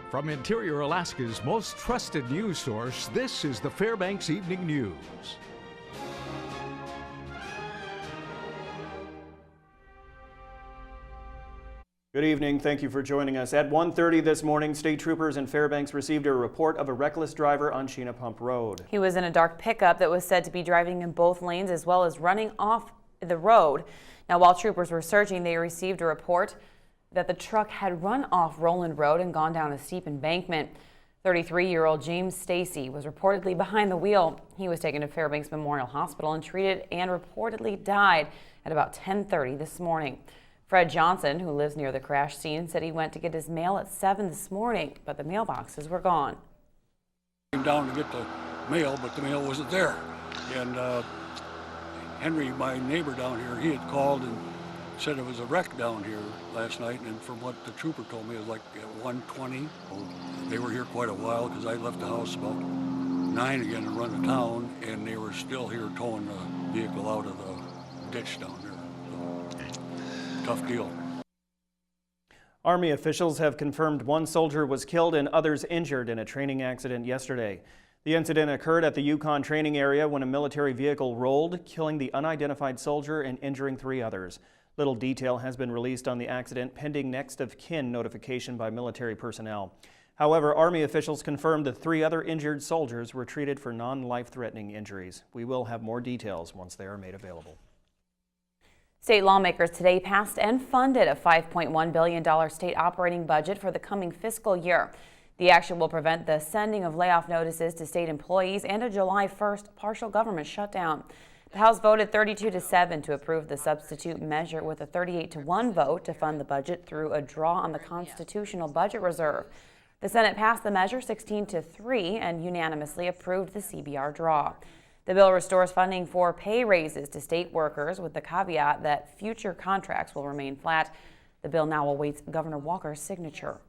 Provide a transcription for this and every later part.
From Interior Alaska's most trusted news source, this is the Fbx Evening News. Good evening. Thank you for joining us. At 1:30 this morning, state troopers in Fairbanks received a report of a reckless driver on Sheena Pump Road. He was in a dark pickup that was said to be driving in both lanes as well as running off the road. Now, while troopers were searching, they received a report that the truck had run off Roland Road and gone down a steep embankment. 33-year-old James Stacy was reportedly behind the wheel. He was taken to Fairbanks Memorial Hospital and treated and reportedly died at about 10:30 this morning. Fred Johnson, who lives near the crash scene, said he went to get his mail at 7 this morning, but the mailboxes were gone. I came down to get the mail, but the mail wasn't there. And Henry, my neighbor down here, he had called and said it was a wreck down here last night, and from what the trooper told me, it was like at 1:20. They were here quite a while because I left the house about 9 again to run to town, and they were still here towing the vehicle out of the ditch down there. So, tough deal. Army officials have confirmed one soldier was killed and others injured in a training accident yesterday. The incident occurred at the Yukon training area when a military vehicle rolled, killing the unidentified soldier and injuring 3 others. Little detail has been released on the accident pending next of kin notification by military personnel. However, Army officials confirmed the 3 other injured soldiers were treated for non-life-threatening injuries. We will have more details once they are made available. State lawmakers today passed and funded a $5.1 billion state operating budget for the coming fiscal year. The action will prevent the sending of layoff notices to state employees and a July 1st partial government shutdown. The House voted 32-7 to approve the substitute measure with a 38-1 vote to fund the budget through a draw on the Constitutional Budget Reserve. The Senate passed the measure 16-3 and unanimously approved the CBR draw. The bill restores funding for pay raises to state workers with the caveat that future contracts will remain flat. The bill now awaits Governor Walker's signature.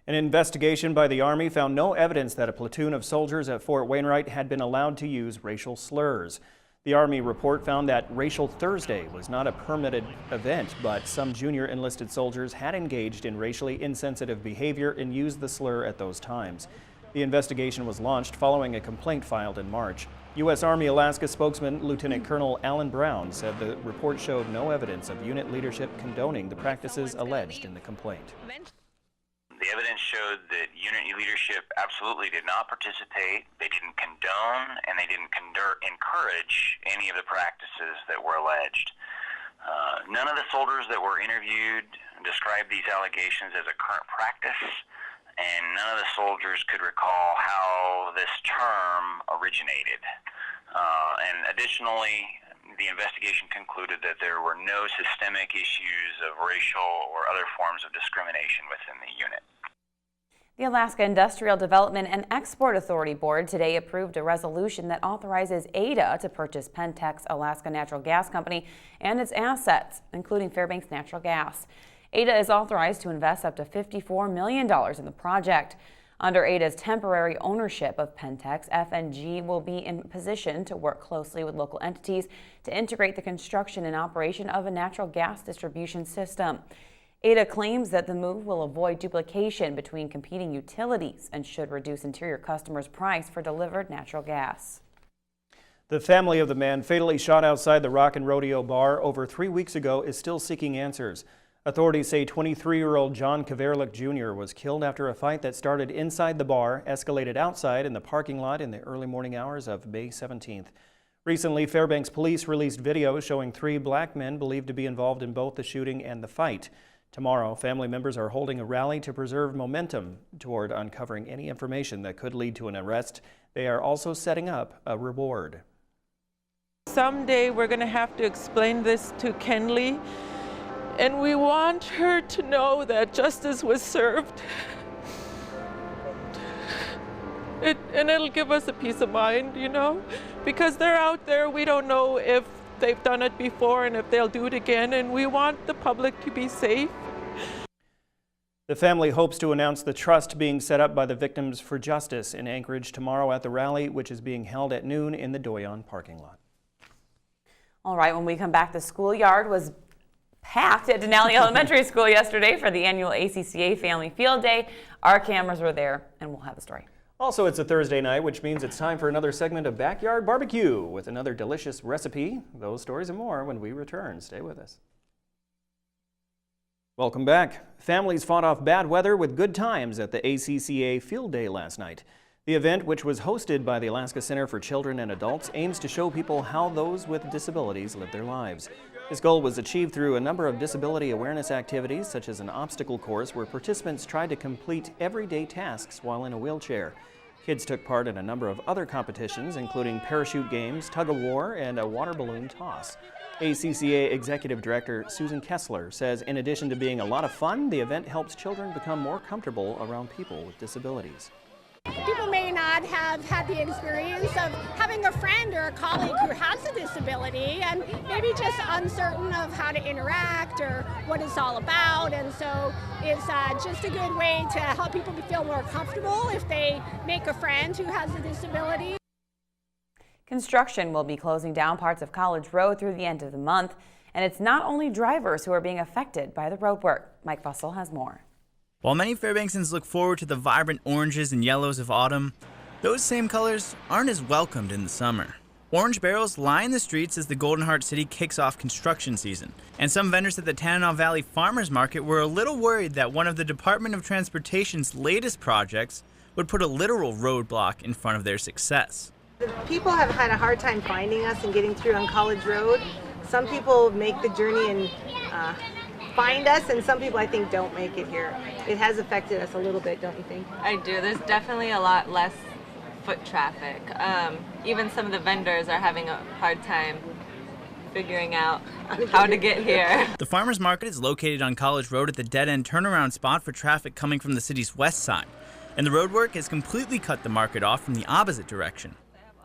An investigation by the Army found no evidence that a platoon of soldiers at Fort Wainwright had been allowed to use racial slurs. The Army report found that Racial Thursday was not a permitted event, but some junior enlisted soldiers had engaged in racially insensitive behavior and used the slur at those times. The investigation was launched following a complaint filed in March. U.S. Army Alaska spokesman Lieutenant Colonel Alan Brown said the report showed no evidence of unit leadership condoning the practices alleged in the complaint. The evidence showed that unit leadership absolutely did not participate, they didn't condone, and they didn't encourage any of the practices that were alleged. None of the soldiers that were interviewed described these allegations as a current practice, and none of the soldiers could recall how this term originated. And additionally, the investigation concluded that there were no systemic issues of racial or other forms of discrimination within the unit. The Alaska Industrial Development and Export Authority Board today approved a resolution that authorizes AIDA to purchase Pentex Alaska Natural Gas Company and its assets, including Fairbanks Natural Gas. AIDA is authorized to invest up to $54 million in the project. Under AIDA's temporary ownership of Pentex, FNG will be in position to work closely with local entities to integrate the construction and operation of a natural gas distribution system. AIDA claims that the move will avoid duplication between competing utilities and should reduce Interior customers' price for delivered natural gas. The family of the man fatally shot outside the Rock and Rodeo bar over 3 weeks ago is still seeking answers. Authorities say 23-year-old John Kaverlik Jr. was killed after a fight that started inside the bar, escalated outside in the parking lot in the early morning hours of May 17th. Recently, Fairbanks police released videos showing 3 black men believed to be involved in both the shooting and the fight. Tomorrow, family members are holding a rally to preserve momentum toward uncovering any information that could lead to an arrest. They are also setting up a reward. Someday we're going to have to explain this to Kenley. And we want her to know that justice was served. And it'll give us a peace of mind, you know, because they're out there. We don't know if they've done it before and if they'll do it again. And we want the public to be safe. The family hopes to announce the trust being set up by the Victims for Justice in Anchorage tomorrow at the rally, which is being held at noon in the Doyon parking lot. All right, when we come back, the schoolyard was packed at Denali Elementary School yesterday for the annual ACCA Family Field Day. Our cameras were there, and we'll have the story. Also, it's a Thursday night, which means it's time for another segment of Backyard Barbecue with another delicious recipe. Those stories and more when we return. Stay with us. Welcome back. Families fought off bad weather with good times at the ACCA Field Day last night. The event, which was hosted by the Alaska Center for Children and Adults, aims to show people how those with disabilities live their lives. This goal was achieved through a number of disability awareness activities, such as an obstacle course where participants tried to complete everyday tasks while in a wheelchair. Kids took part in a number of other competitions, including parachute games, tug-of-war, and a water balloon toss. ACCA Executive Director Susan Kessler says in addition to being a lot of fun, the event helps children become more comfortable around people with disabilities. People may not have had the experience of having a friend or a colleague who has a disability and maybe just uncertain of how to interact or what it's all about. And so it's just a good way to help people feel more comfortable if they make a friend who has a disability. Construction will be closing down parts of College Road through the end of the month. And it's not only drivers who are being affected by the road work. Mike Fussell has more. While many Fairbanksans look forward to the vibrant oranges and yellows of autumn, those same colors aren't as welcomed in the summer. Orange barrels line the streets as the Golden Heart City kicks off construction season, and some vendors at the Tanana Valley Farmers Market were a little worried that one of the Department of Transportation's latest projects would put a literal roadblock in front of their success. People have had a hard time finding us and getting through on College Road. Some people make the journey and find us, and some people I think don't make it here. It has affected us a little bit, don't you think? I do. There's definitely a lot less foot traffic. Even some of the vendors are having a hard time figuring out how to get here. The farmers market is located on College Road at the dead-end turnaround spot for traffic coming from the city's west side, and the roadwork has completely cut the market off from the opposite direction.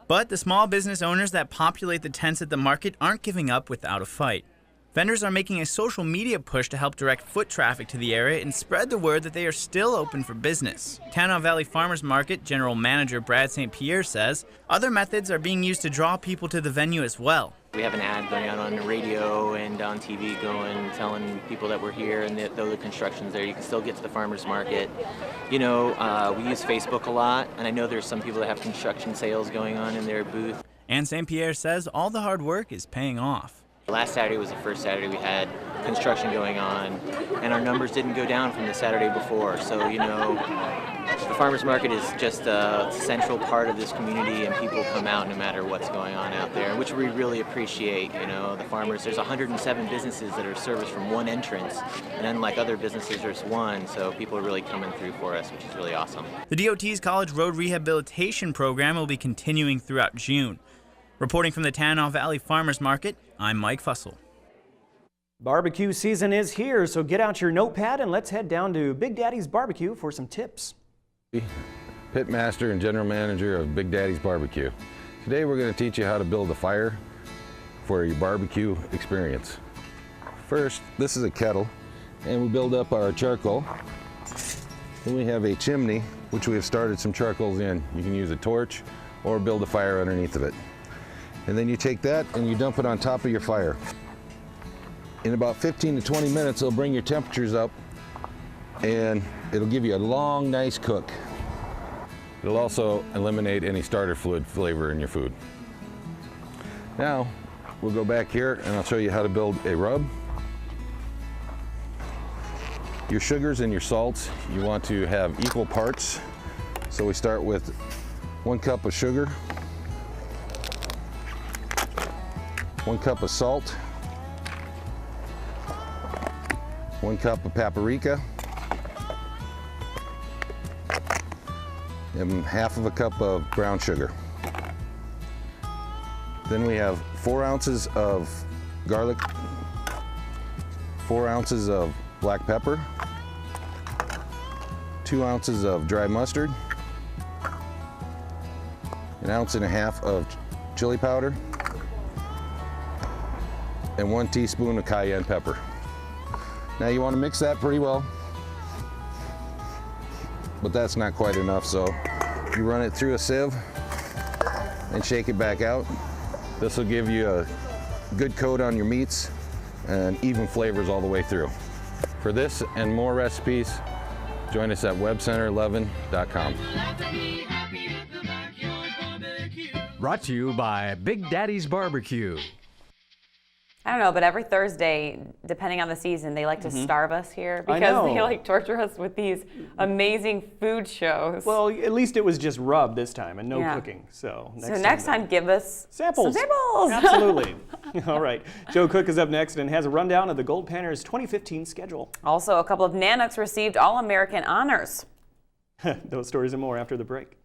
But the small business owners that populate the tents at the market aren't giving up without a fight. Vendors are making a social media push to help direct foot traffic to the area and spread the word that they are still open for business. Tanana Valley Farmers Market General Manager Brad St. Pierre says other methods are being used to draw people to the venue as well. We have an ad going out on the radio and on TV going, telling people that we're here and that though the construction's there, you can still get to the farmers market. You know, we use Facebook a lot, and I know there's some people that have construction sales going on in their booth. And St. Pierre says all the hard work is paying off. Last Saturday was the first Saturday we had construction going on, and our numbers didn't go down from the Saturday before. So, you know, the farmers market is just a central part of this community, and people come out no matter what's going on out there, which we really appreciate. You know, the farmers, there's 107 businesses that are serviced from one entrance, and unlike other businesses, there's one, so people are really coming through for us, which is really awesome. The DOT's College Road Rehabilitation Program will be continuing throughout June. Reporting from the Tanana Valley Farmers Market, I'm Mike Fussell. Barbecue season is here, so get out your notepad and let's head down to Big Daddy's Barbecue for some tips. Pitmaster and General Manager of Big Daddy's Barbecue. Today we're going to teach you how to build a fire for your barbecue experience. First, this is a kettle, and we build up our charcoal. Then we have a chimney, which we have started some charcoals in. You can use a torch or build a fire underneath of it. And then you take that and you dump it on top of your fire. In about 15 to 20 minutes, it'll bring your temperatures up and it'll give you a long, nice cook. It'll also eliminate any starter fluid flavor in your food. Now, we'll go back here and I'll show you how to build a rub. Your sugars and your salts, you want to have equal parts. So we start with 1 cup of sugar, 1 cup of salt, 1 cup of paprika, and half of a cup of brown sugar. Then we have 4 ounces of garlic, 4 ounces of black pepper, 2 ounces of dry mustard, 1.5 ounces of chili powder, and 1 teaspoon of cayenne pepper. Now you want to mix that pretty well, but that's not quite enough, so you run it through a sieve and shake it back out. This will give you a good coat on your meats and even flavors all the way through. For this and more recipes, join us at webcenter11.com. Brought to you by Big Daddy's Barbecue. I don't know, but every Thursday, depending on the season, they like to starve us here I because know. they like torture us with these amazing food shows. Well, at least it was just rub this time and no Yeah. cooking. So next time, give us samples. some samples. Absolutely. All right. Joe Cook is up next and has a rundown of the Gold Panners 2015 schedule. Also, a couple of Nanuks received All-American honors. Those stories and more after the break.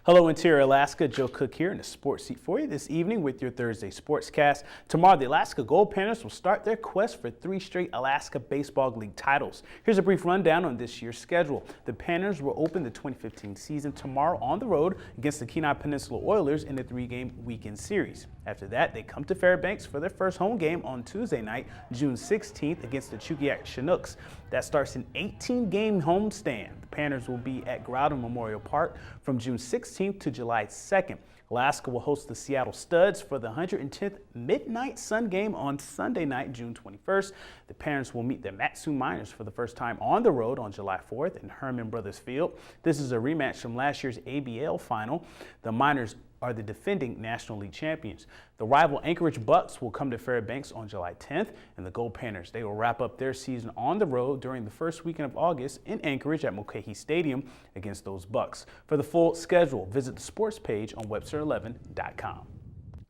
Hello, Interior Alaska. Joe Cook here in the sports seat for you this evening with your Thursday Sportscast. Tomorrow, the Alaska Gold Panners will start their quest for 3 straight Alaska Baseball League titles. Here's a brief rundown on this year's schedule. The Panners will open the 2015 season tomorrow on the road against the Kenai Peninsula Oilers in the 3-game weekend series. After that, they come to Fairbanks for their first home game on Tuesday night, June 16th against the Chugiak Chinooks. That starts an 18-game homestand. The Panners will be at Groudon Memorial Park from June 16th to July 2nd. Alaska will host the Seattle Studs for the 110th Midnight Sun game on Sunday night, June 21st. The Panners will meet the Matsu Miners for the first time on the road on July 4th in Herman Brothers Field. This is a rematch from last year's ABL final. The Miners are the defending National League champions. The rival Anchorage Bucks will come to Fairbanks on July 10th, and the Gold Panners, they will wrap up their season on the road during the first weekend of August in Anchorage at Mulcahy Stadium against those Bucks. For the full schedule, visit the sports page on webster11.com.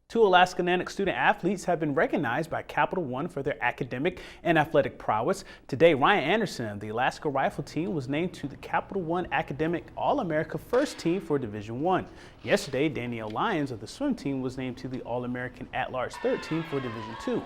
2 Alaska Nanook student athletes have been recognized by Capital One for their academic and athletic prowess. Today, Ryan Anderson of the Alaska Rifle Team was named to the Capital One Academic All-America First Team for Division I. Yesterday, Danielle Lyons of the swim team was named to the All-American At-Large Third Team for Division II.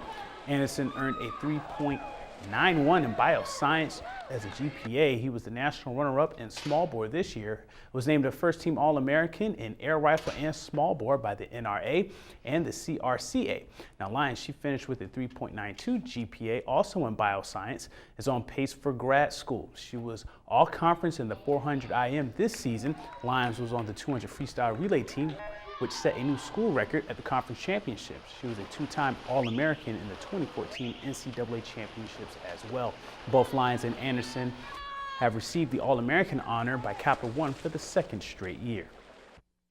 Anderson earned a 3.91 in bioscience as a GPA. He was the national runner-up in small bore this year, was named a first-team All-American in air rifle and small bore by the NRA and the CRCA. Now, Lyons, she finished with a 3.92 GPA, also in bioscience, is on pace for grad school. She was all-conference in the 400 IM this season. Lyons was on the 200 freestyle relay team, which set a new school record at the conference championships. She was a 2-time All-American in the 2014 NCAA championships as well. Both Lyons and Anderson have received the All-American honor by Capital One for the 2nd straight year.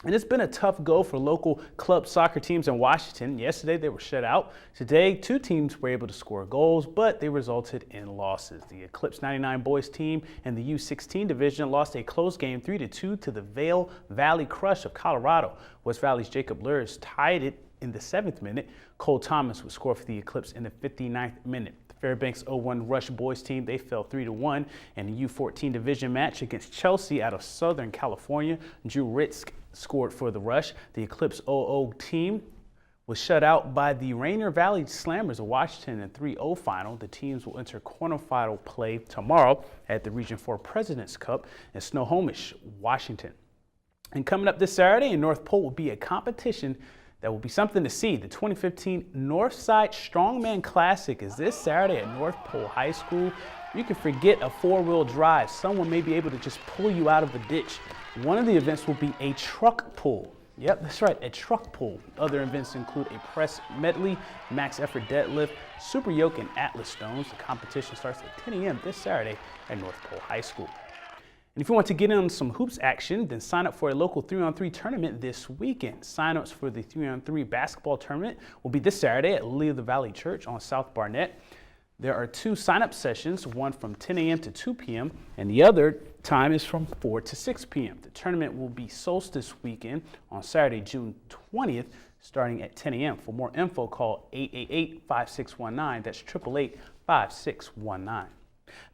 And it's been a tough go for local club soccer teams in Washington. Yesterday, they were shut out. Today, 2 teams were able to score goals, but they resulted in losses. The Eclipse 99 boys team and the U16 division lost a close game 3-2 to the Vail Valley Crush of Colorado. West Valley's Jacob Lurs tied it in the 7th minute. Cole Thomas would score for the Eclipse in the 59th minute. Fairbanks 01 Rush boys team, they fell 3-1 in the U14 division match against Chelsea out of Southern California. Drew Ritzk scored for the Rush. The Eclipse 00 team was shut out by the Rainier Valley Slammers of Washington in 3-0 final. The teams will enter quarterfinal play tomorrow at the Region 4 President's Cup in Snohomish, Washington. And coming up this Saturday in North Pole will be a competition that will be something to see. The 2015 Northside Strongman Classic is this Saturday at North Pole High School. You can forget a 4-wheel drive. Someone may be able to just pull you out of the ditch. One of the events will be a truck pull. Yep, that's right, a truck pull. Other events include a press medley, max effort deadlift, super yoke, and Atlas stones. The competition starts at 10 a.m. this Saturday at North Pole High School. And if you want to get in on some hoops action, then sign up for a local 3-on-3 tournament this weekend. Sign-ups for the 3-on-3 basketball tournament will be this Saturday at Lily of the Valley Church on South Barnett. There are 2 sign-up sessions, one from 10 a.m. to 2 p.m., and the other time is from 4 to 6 p.m. The tournament will be solstice weekend on Saturday, June 20th, starting at 10 a.m. For more info, call 888-5619. That's 888-5619.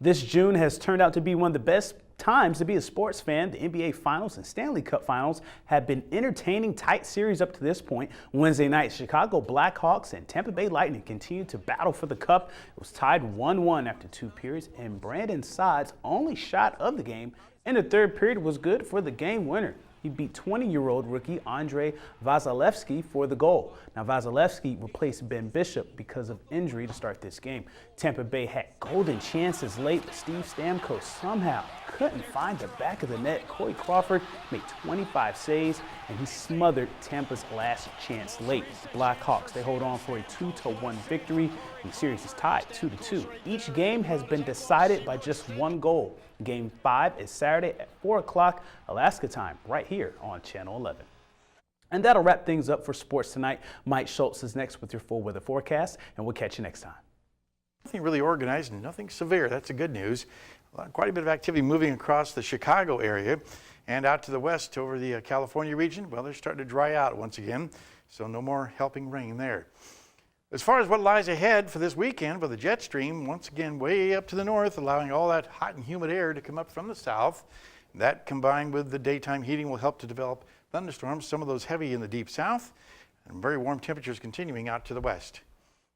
This June has turned out to be one of the best times to be a sports fan. The NBA Finals and Stanley Cup Finals have been entertaining, tight series up to this point. Wednesday night, Chicago Blackhawks and Tampa Bay Lightning continued to battle for the cup. It was tied 1-1 after 2 periods, and Brandon Saad's only shot of the game in the 3rd period was good for the game winner. He beat 20-year-old rookie Andrei Vasilevsky for the goal. Now, Vasilevsky replaced Ben Bishop because of injury to start this game. Tampa Bay had golden chances late, but Steve Stamkos somehow couldn't find the back of the net. Corey Crawford made 25 saves, and he smothered Tampa's last chance late. The Blackhawks, they hold on for a 2-1 victory, and the series is tied 2-2. Each game has been decided by just one goal. Game 5 is Saturday at 4 o'clock Alaska time, right here on Channel 11. And that'll wrap things up for sports tonight. Mike Schultz is next with your full weather forecast, and we'll catch you next time. Nothing really organized and nothing severe. That's the good news. Quite a bit of activity moving across the Chicago area and out to the west over the California region. Well, they're starting to dry out once again, so no more helping rain there. As far as what lies ahead for this weekend, with the jet stream once again way up to the north, allowing all that hot and humid air to come up from the south. That combined with the daytime heating will help to develop thunderstorms, some of those heavy in the deep south, and very warm temperatures continuing out to the west.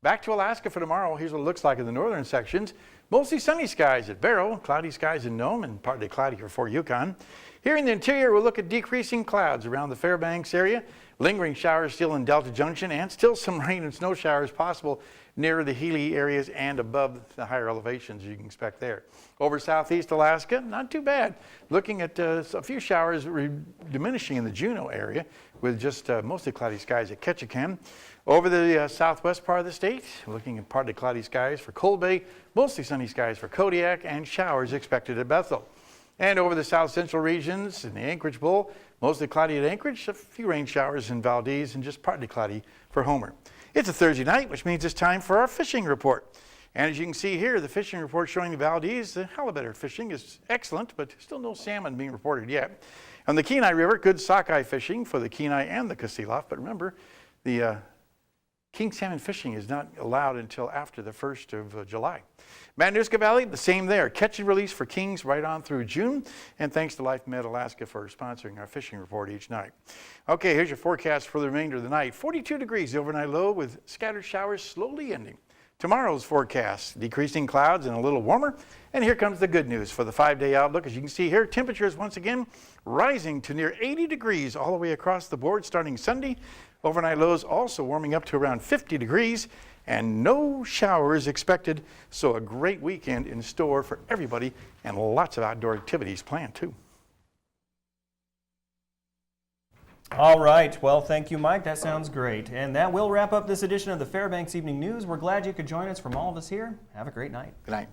Back to Alaska for tomorrow. Here's what it looks like in the northern sections. Mostly sunny skies at Barrow, cloudy skies in Nome, and partly cloudy for Fort Yukon. Here in the interior, we'll look at decreasing clouds around the Fairbanks area. Lingering showers still in Delta Junction, and still some rain and snow showers possible near the Healy areas and above the higher elevations you can expect there. Over southeast Alaska, not too bad. Looking at a few showers diminishing in the Juneau area with just mostly cloudy skies at Ketchikan. Over the southwest part of the state, looking at partly cloudy skies for Cold Bay, mostly sunny skies for Kodiak, and showers expected at Bethel. And over the south central regions in the Anchorage Bowl, mostly cloudy at Anchorage, a few rain showers in Valdez, and just partly cloudy for Homer. It's a Thursday night, which means it's time for our fishing report. And as you can see here, the fishing report showing the Valdez, the halibut fishing is excellent, but still no salmon being reported yet. On the Kenai River, good sockeye fishing for the Kenai and the Kasilof, but remember, the king salmon fishing is not allowed until after the 1st of July. Matanuska Valley, the same there. Catch and release for kings right on through June. And thanks to Life Med Alaska for sponsoring our fishing report each night. Okay, here's your forecast for the remainder of the night. 42 degrees overnight low with scattered showers slowly ending. Tomorrow's forecast, decreasing clouds and a little warmer. And here comes the good news for the 5-day outlook. As you can see here, temperatures once again rising to near 80 degrees all the way across the board starting Sunday. Overnight lows also warming up to around 50 degrees. And no showers expected, so a great weekend in store for everybody and lots of outdoor activities planned too. All right, well, thank you, Mike. That sounds great. And that will wrap up this edition of the Fairbanks Evening News. We're glad you could join us. From all of us here, have a great night. Good night.